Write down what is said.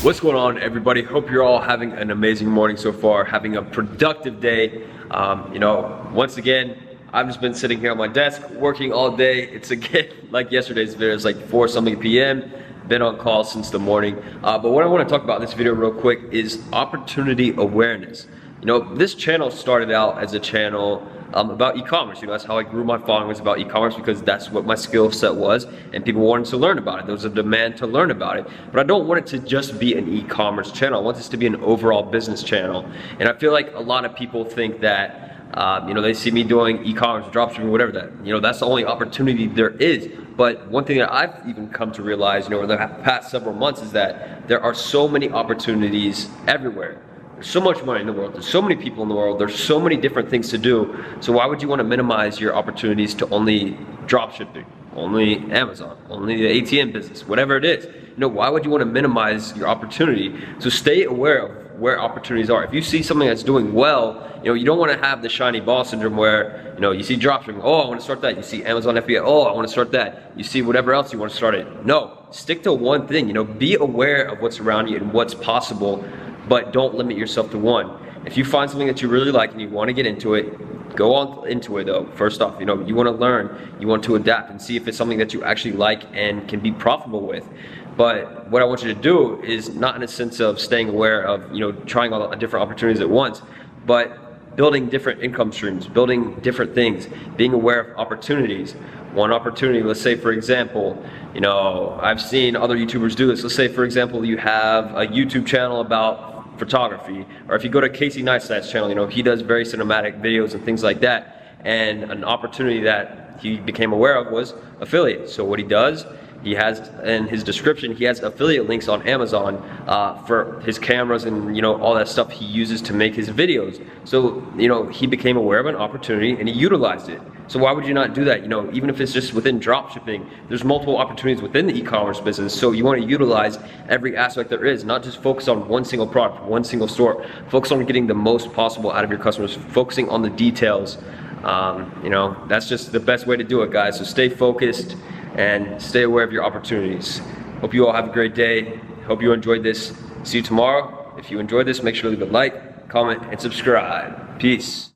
What's going on, everybody? Hope you're all having an amazing morning so far, having a productive day. Once again, I've just been sitting here on my desk working all day. It's again like yesterday's video. It's like 4 something p.m. Been on call since the morning. But what I want to talk about in this video real quick is opportunity awareness. This channel started out as a channel about e-commerce. That's how I grew my following, was about e-commerce, because that's what my skill set was and people wanted to learn about it. There was a demand to learn about it. But I don't want it to just be an e-commerce channel. I want this to be an overall business channel. And I feel like a lot of people think that they see me doing e-commerce, dropshipping, whatever that's the only opportunity there is. But one thing that I've even come to realize, over the past several months, is that there are so many opportunities everywhere. There's so much money in the world, there's so many people in the world, there's so many different things to do. So why would you want to minimize your opportunities to only dropshipping, only Amazon, only the ATM business, whatever it is? Why would you want to minimize your opportunity? So stay aware of where opportunities are. If you see something that's doing well, you don't want to have the shiny ball syndrome where, you see dropshipping, oh, I want to start that. You see Amazon FBA, oh, I want to start that. You see whatever else, you want to start it. No, stick to one thing. Be aware of what's around you and what's possible, but don't limit yourself to one. If you find something that you really like and you want to get into it, go on into it though. First off, you want to learn, you want to adapt and see if it's something that you actually like and can be profitable with. But what I want you to do is not in a sense of staying aware of, trying all the different opportunities at once, but building different income streams, building different things, being aware of opportunities. One opportunity, let's say for example, I've seen other YouTubers do this. Let's say for example, you have a YouTube channel about photography, or if you go to Casey Neistat's channel, he does very cinematic videos and things like that. And an opportunity that he became aware of was affiliate. So what he does, he has in his description, he has affiliate links on Amazon for his cameras and all that stuff he uses to make his videos. So he became aware of an opportunity and he utilized it. So why would you not do that? Even if it's just within dropshipping, there's multiple opportunities within the e-commerce business. So you want to utilize every aspect there is, not just focus on one single product, one single store. Focus on getting the most possible out of your customers, focusing on the details. That's just the best way to do it, guys. So stay focused and stay aware of your opportunities. Hope you all have a great day. Hope you enjoyed this. See you tomorrow. If you enjoyed this, make sure to leave a like, comment, and subscribe. Peace.